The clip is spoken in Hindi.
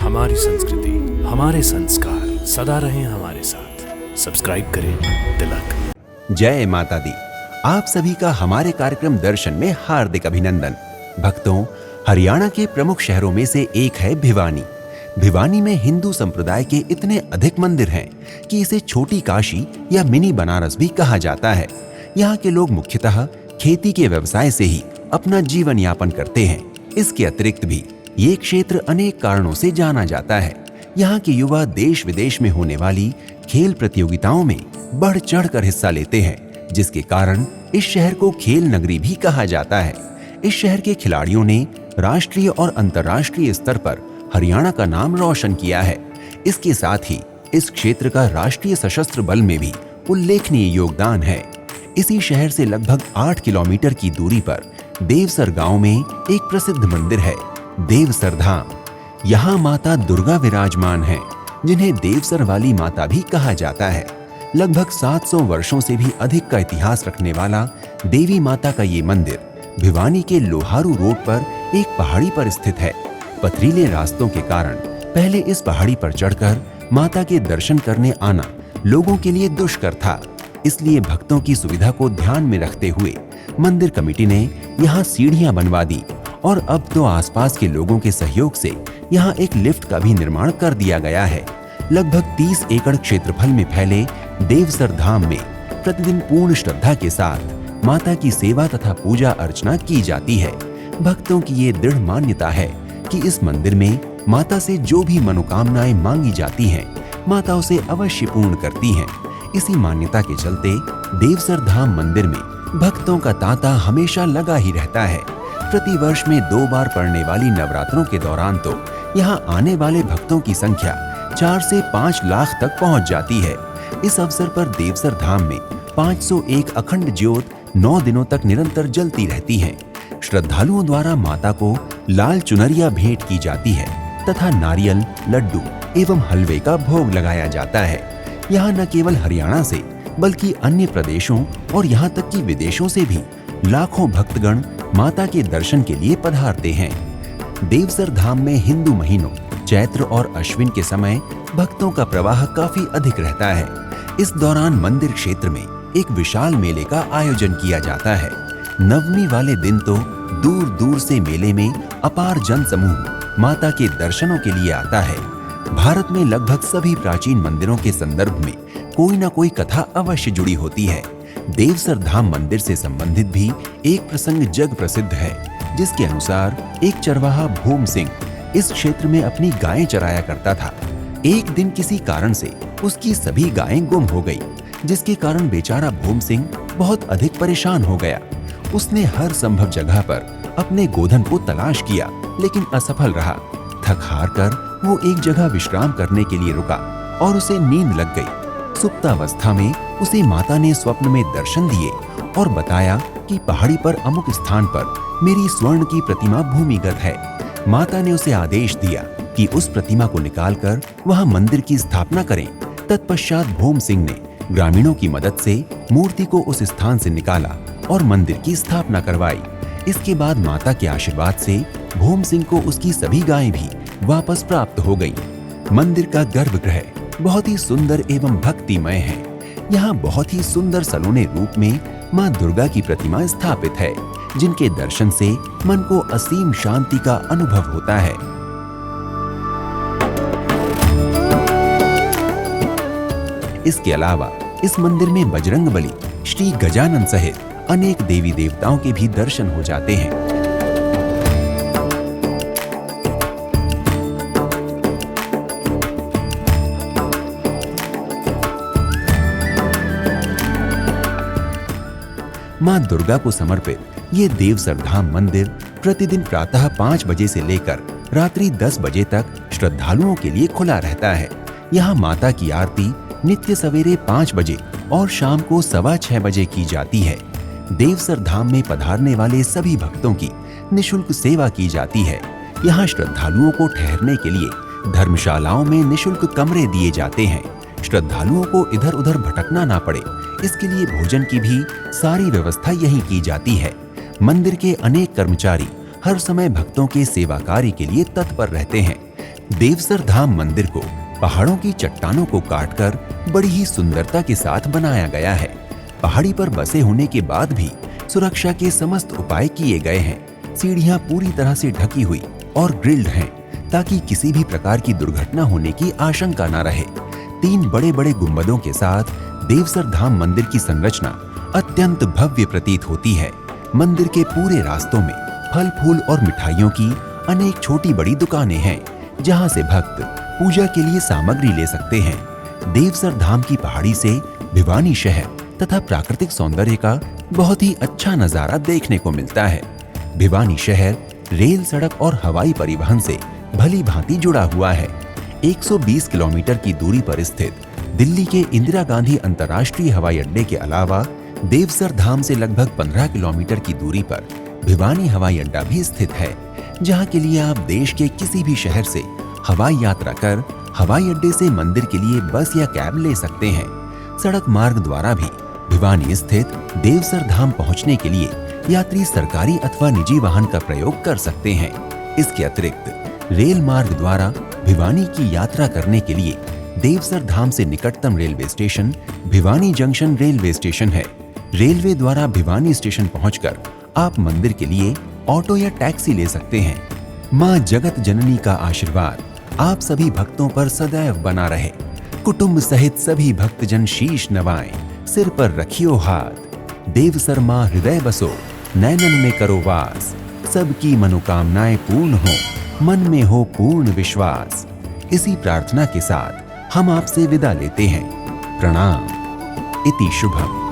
हमारी संस्कृति, हमारे संस्कार सदा रहें हमारे साथ। सब्सक्राइब करें तिलक। जय माता दी। आप सभी का हमारे कार्यक्रम दर्शन में हार्दिक अभिनंदन। भक्तों, हरियाणा के प्रमुख शहरों में से एक है भिवानी। भिवानी में हिंदू संप्रदाय के इतने अधिक मंदिर हैं कि इसे छोटी काशी या मिनी बनारस भी कहा जाता है। यहाँ के लोग मुख्यतः खेती के व्यवसाय से ही अपना जीवन यापन करते हैं। इसके अतिरिक्त भी ये क्षेत्र अनेक कारणों से जाना जाता है। यहाँ के युवा देश विदेश में होने वाली खेल प्रतियोगिताओं में बढ़ चढ़कर हिस्सा लेते हैं, जिसके कारण इस शहर को खेल नगरी भी कहा जाता है। इस शहर के खिलाड़ियों ने राष्ट्रीय और अंतर्राष्ट्रीय स्तर पर हरियाणा का नाम रोशन किया है। इसके साथ ही इस क्षेत्र का राष्ट्रीय सशस्त्र बल में भी उल्लेखनीय योगदान है। इसी शहर से लगभग 8 किलोमीटर की दूरी पर देवसर गांव में एक प्रसिद्ध मंदिर है, देवसर धाम। यहाँ माता दुर्गा विराजमान हैं, जिन्हें देवसर वाली माता भी कहा जाता है। लगभग 700 वर्षों से भी अधिक का इतिहास रखने वाला देवी माता का ये मंदिर भिवानी के लोहारू रोड पर एक पहाड़ी पर स्थित है। पथरीले रास्तों के कारण पहले इस पहाड़ी पर चढ़कर माता के दर्शन करने आना लोगों के लिए दुष्कर था। इसलिए भक्तों की सुविधा को ध्यान में रखते हुए मंदिर कमेटी ने यहाँ सीढ़ियां बनवा दी और अब तो आसपास के लोगों के सहयोग से यहाँ एक लिफ्ट का भी निर्माण कर दिया गया है। लगभग 30 एकड़ क्षेत्रफल में फैले देवसर धाम में प्रतिदिन पूर्ण श्रद्धा के साथ माता की सेवा तथा पूजा अर्चना की जाती है। भक्तों की ये दृढ़ मान्यता है कि इस मंदिर में माता से जो भी मनोकामनाएं मांगी जाती हैं, माता उसे अवश्य पूर्ण करती हैं। इसी मान्यता के चलते देवसर धाम मंदिर में भक्तों का तांता हमेशा लगा ही रहता है। प्रति वर्ष में 2 बार पड़ने वाली नवरात्रों के दौरान तो यहाँ आने वाले भक्तों की संख्या 4 से 5 लाख तक पहुँच जाती है। इस अवसर पर देवसर धाम में 501 अखंड ज्योत 9 दिनों तक निरंतर जलती रहती हैं। श्रद्धालुओं द्वारा माता को लाल चुनरिया भेंट की जाती है तथा नारियल, लड्डू एवं हलवे का भोग लगाया जाता है। यहाँ न केवल हरियाणा से बल्कि अन्य प्रदेशों और यहाँ तक कि विदेशों से भी लाखों भक्तगण माता के दर्शन के लिए पधारते हैं। देवसर धाम में हिंदू महीनों चैत्र और अश्विन के समय भक्तों का प्रवाह काफी अधिक रहता है। इस दौरान मंदिर क्षेत्र में एक विशाल मेले का आयोजन किया जाता है। नवमी वाले दिन तो दूर दूर से मेले में अपार जन समूह माता के दर्शनों के लिए आता है। भारत में लगभग सभी प्राचीन मंदिरों के संदर्भ में कोई न कोई कथा अवश्य जुड़ी होती है। देवसर धाम मंदिर से संबंधित भी एक प्रसंग जग प्रसिद्ध है, जिसके अनुसार एक चरवाहा भूम सिंह इस क्षेत्र में अपनी गायें चराया करता था। एक दिन किसी कारण से उसकी सभी गायें गुम हो गई, जिसके कारण बेचारा भूम सिंह बहुत अधिक परेशान हो गया। उसने हर संभव जगह पर अपने गोधन को तलाश किया, लेकिन असफल रहा। थक हार कर वो एक जगह विश्राम करने के लिए रुका और उसे नींद लग गई। सुप्तावस्था में उसे माता ने स्वप्न में दर्शन दिए और बताया कि पहाड़ी पर अमुक स्थान पर मेरी स्वर्ण की प्रतिमा भूमिगत है। माता ने उसे आदेश दिया कि उस प्रतिमा को निकालकर वहां मंदिर की स्थापना करें। तत्पश्चात भूम सिंह ने ग्रामीणों की मदद से मूर्ति को उस स्थान से निकाला और मंदिर की स्थापना करवाई। इसके बाद माता के आशीर्वाद से भूम सिंह को उसकी सभी गायें भी वापस प्राप्त हो गईं। मंदिर का गर्भगृह बहुत ही सुंदर एवं भक्तिमय है। यहाँ बहुत ही सुंदर सलोने रूप में माँ दुर्गा की प्रतिमा स्थापित है, जिनके दर्शन से मन को असीम शांति का अनुभव होता है। इसके अलावा इस मंदिर में बजरंगबली, श्री गजानन सहित अनेक देवी देवताओं के भी दर्शन हो जाते हैं। मां दुर्गा को समर्पित ये देवसर धाम मंदिर प्रतिदिन प्रातः 5 बजे से लेकर रात्रि 10 बजे तक श्रद्धालुओं के लिए खुला रहता है। यहाँ माता की आरती नित्य सवेरे 5 बजे और शाम को 6:15 बजे की जाती है। देवसर धाम में पधारने वाले सभी भक्तों की निशुल्क सेवा की जाती है। यहाँ श्रद्धालुओं को ठहरने के लिए धर्मशालाओं में निशुल्क कमरे दिए जाते हैं। श्रद्धालुओं को इधर उधर भटकना ना पड़े, इसके लिए भोजन की भी सारी व्यवस्था यहीं की जाती है। मंदिर के अनेक कर्मचारी हर समय भक्तों के सेवा कार्य के लिए तत्पर रहते हैं। देवसर धाम मंदिर को पहाड़ों की चट्टानों को काटकर बड़ी ही सुंदरता के साथ बनाया गया है। पहाड़ी पर बसे होने के बाद भी सुरक्षा के समस्त उपाय किए गए हैं। सीढ़ियां पूरी तरह से ढकी हुई और ग्रिल्ड हैं ताकि किसी भी प्रकार की दुर्घटना होने की आशंका न रहे। 3 बड़े-बड़े गुंबदों के साथ देवसर धाम मंदिर की संरचना अत्यंत भव्य प्रतीत होती है। मंदिर के पूरे रास्तों में फल फूल और मिठाइयों की अनेक छोटी बड़ी दुकानें हैं जहां से भक्त पूजा के लिए सामग्री ले सकते हैं। देवसर धाम की पहाड़ी से भिवानी शहर तथा प्राकृतिक सौंदर्य का बहुत ही अच्छा नजारा देखने को मिलता है। भिवानी शहर रेल, सड़क और हवाई परिवहन से भली भांति जुड़ा हुआ है। 120 किलोमीटर की दूरी पर स्थित दिल्ली के इंदिरा गांधी अंतर्राष्ट्रीय हवाई अड्डे के अलावा देवसर धाम से लगभग 15 किलोमीटर की दूरी पर भिवानी हवाई अड्डा भी स्थित है, जहां के लिए आप देश के किसी भी शहर से हवाई यात्रा कर हवाई अड्डे से मंदिर के लिए बस या कैब ले सकते हैं। सड़क मार्ग द्वारा भी भिवानी स्थित देवसर धाम पहुंचने के लिए यात्री सरकारी अथवा निजी वाहन का प्रयोग कर सकते हैं। इसके अतिरिक्त रेल मार्ग द्वारा भिवानी की यात्रा करने के लिए देवसर धाम से निकटतम railway station Bhiwani junction railway station है। रेलवे द्वारा भिवानी स्टेशन पहुंचकर आप मंदिर के लिए ऑटो या टैक्सी ले सकते हैं। मां जगत जननी का आशीर्वाद आप सभी भक्तों पर सदैव बना रहे। कुटुंब सहित सभी भक्तजन शीश नवाएं, सिर पर रखियो हाथ। देवसर मां हृदय बसो, नैनन में करो वास। सबकी मनोकामनाएं पूर्ण हो, मन में हो पूर्ण विश्वास। इसी प्रार्थना के साथ हम आपसे विदा लेते हैं। प्रणाम। इति शुभम।